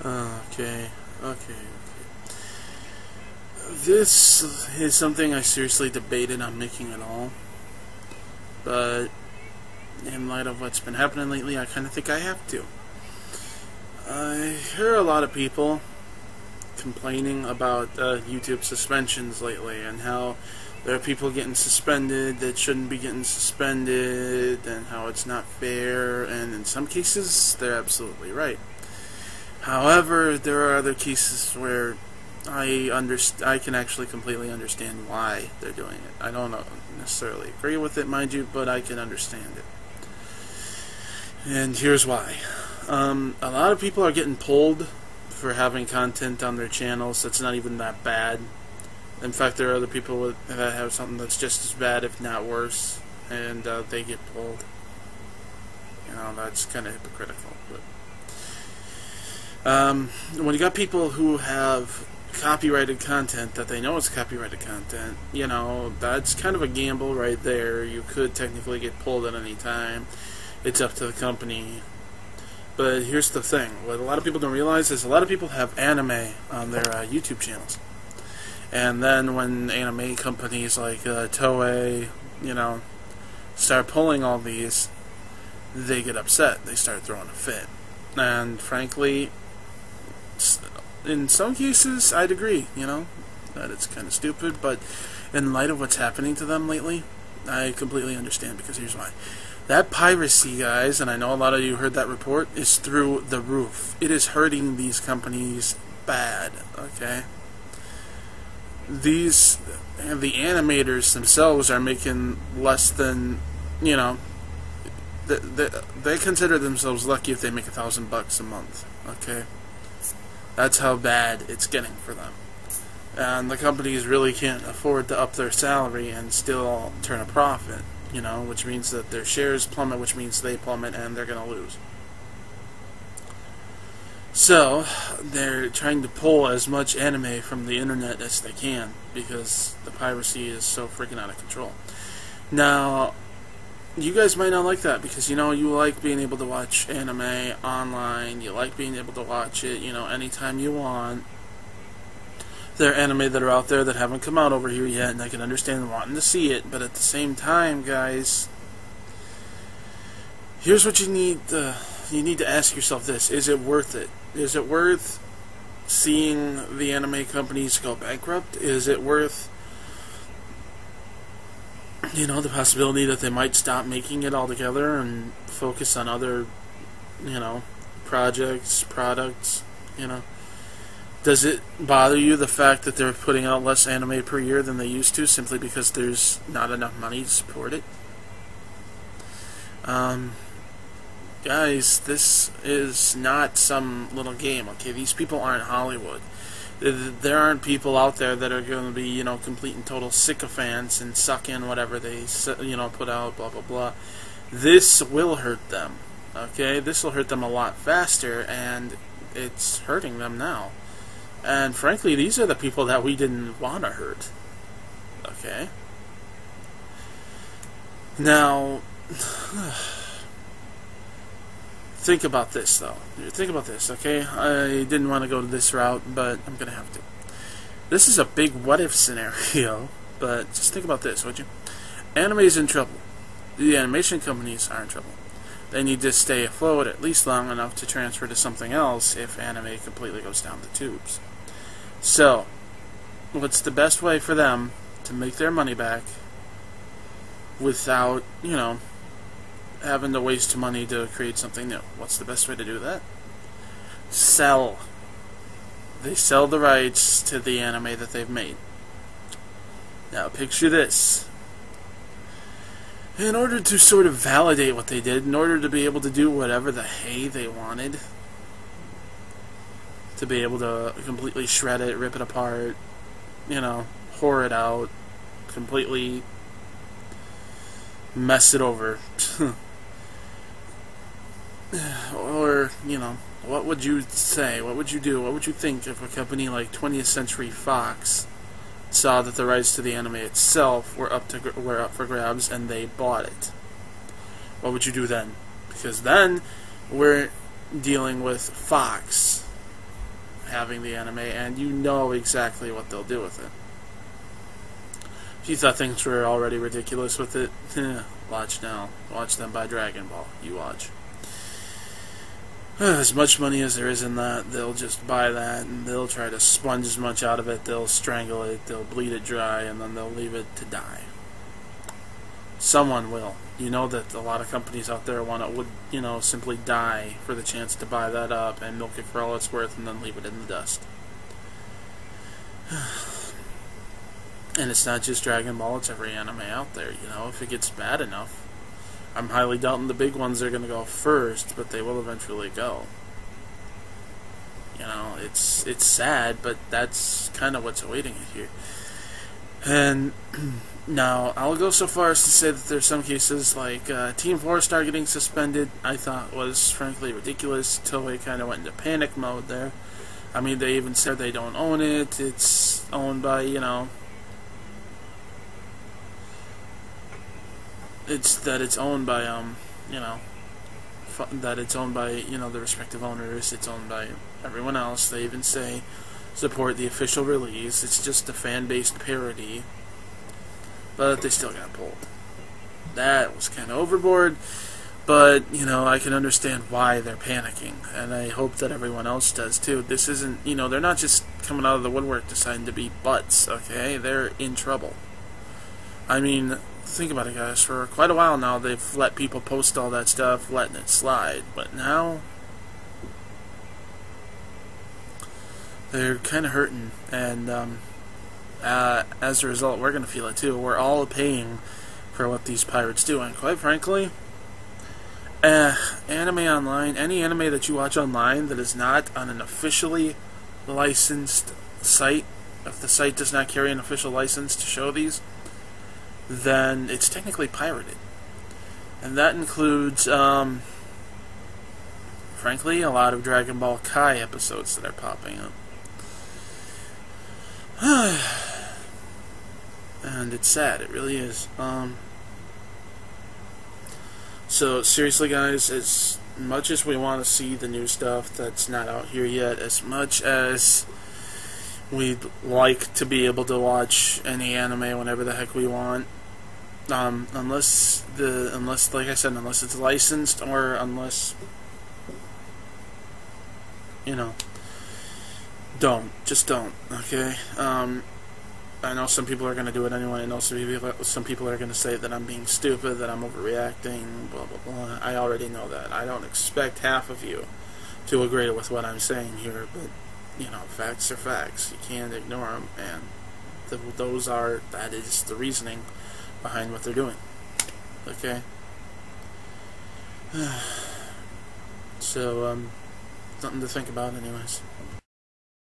Okay, okay. This is something I seriously debated on making at all, but in light of what's been happening lately, I kind of think I have to. I hear a lot of people complaining about YouTube suspensions lately, and how there are people getting suspended that shouldn't be getting suspended, and how it's not fair, and in some cases, they're absolutely right. However, there are other cases where I can actually completely understand why they're doing it. I don't necessarily agree with it, mind you, but I can understand it. And here's why. A lot of people are getting pulled for having content on their channels that's not even that bad. In fact, there are other people that have something that's just as bad, if not worse, and they get pulled. You know, that's kind of hypocritical. But when you got people who have copyrighted content that they know is copyrighted content, you know, that's kind of a gamble right there. You could technically get pulled at any time. It's up to the company. But here's the thing. What a lot of people don't realize is a lot of people have anime on their YouTube channels. And then when anime companies like Toei, you know, start pulling all these, they get upset. They start throwing a fit. And frankly, in some cases, I'd agree, you know, that it's kind of stupid, but in light of what's happening to them lately, I completely understand, because here's why. That piracy, guys, and I know a lot of you heard that report, is through the roof. It is hurting these companies bad, okay? The animators themselves are making less than, you know, they consider themselves lucky if they make $1,000 a month, okay? That's how bad it's getting for them. And the companies really can't afford to up their salary and still turn a profit, you know, which means that their shares plummet, which means they plummet, and they're going to lose. So, they're trying to pull as much anime from the internet as they can, because the piracy is so freaking out of control. Now, you guys might not like that, because, you know, you like being able to watch anime online, you like being able to watch it, you know, anytime you want. There are anime that are out there that haven't come out over here yet, and I can understand wanting to see it, but at the same time, guys, here's what you need to ask yourself this: is it worth it? Is it worth seeing the anime companies go bankrupt? Is it worth, you know, the possibility that they might stop making it altogether and focus on other, you know, products, you know? Does it bother you, the fact that they're putting out less anime per year than they used to, simply because there's not enough money to support it? Guys, this is not some little game, okay? These people aren't Hollywood. There aren't people out there that are going to be, you know, complete and total sycophants and suck in whatever they, you know, put out, blah, blah, blah. This will hurt them, okay? This will hurt them a lot faster, and it's hurting them now. And frankly, these are the people that we didn't want to hurt, okay? Now, think about this, though. Think about this, okay? I didn't want to go to this route, but I'm going to have to. This is a big what-if scenario, but just think about this, would you? Anime's in trouble. The animation companies are in trouble. They need to stay afloat at least long enough to transfer to something else if anime completely goes down the tubes. So, what's the best way for them to make their money back without, you know, having to waste money to create something new? What's the best way to do that? Sell. They sell the rights to the anime that they've made. Now, picture this. In order to sort of validate what they did, in order to be able to do whatever the hey they wanted, to be able to completely shred it, rip it apart, you know, whore it out, completely mess it over. Or, you know, what would you say? What would you do? What would you think if a company like 20th Century Fox saw that the rights to the anime itself were up for grabs and they bought it? What would you do then? Because then we're dealing with Fox, having the anime, and you know exactly what they'll do with it. If you thought things were already ridiculous with it, watch now. Watch them buy Dragon Ball. You watch. As much money as there is in that, they'll just buy that, and they'll try to sponge as much out of it. They'll strangle it, they'll bleed it dry, and then they'll leave it to die. Someone will. You know that a lot of companies out there would simply die for the chance to buy that up and milk it for all it's worth, and then leave it in the dust. And it's not just Dragon Ball; it's every anime out there. If it gets bad enough. I'm highly doubting the big ones are going to go first, but they will eventually go. It's sad, but that's kind of what's awaiting it here. And now, I'll go so far as to say that there's some cases like Team 4-Star getting suspended, I thought was frankly ridiculous. Toei kind of went into panic mode there. I mean, they even said they don't own it. It's owned by, it's owned by the respective owners. It's owned by everyone else. They even say support the official release. It's just a fan-based parody, but they still got pulled. That was kind of overboard, but I can understand why they're panicking, and I hope that everyone else does too. This isn't, they're not just coming out of the woodwork deciding to be butts. Okay, they're in trouble. I mean, think about it, guys. For quite a while now, they've let people post all that stuff, letting it slide. But now, they're kind of hurting. And as a result, we're going to feel it too. We're all paying for what these pirates do. And quite frankly, anime online, any anime that you watch online that is not on an officially licensed site, if the site does not carry an official license to show these, then it's technically pirated. And that includes, frankly, a lot of Dragon Ball Kai episodes that are popping up. And it's sad, it really is. So, seriously guys, as much as we want to see the new stuff that's not out here yet, as much as we'd like to be able to watch any anime whenever the heck we want, unless like I said, unless it's licensed, or unless just don't, okay? I know some people are going to do it anyway. I know some people are going to say that I'm being stupid, that I'm overreacting, blah blah blah. I already know that. I don't expect half of you to agree with what I'm saying here, but facts are facts. You can't ignore them, and that is the reasoning behind what they're doing. Okay? So, something to think about anyways.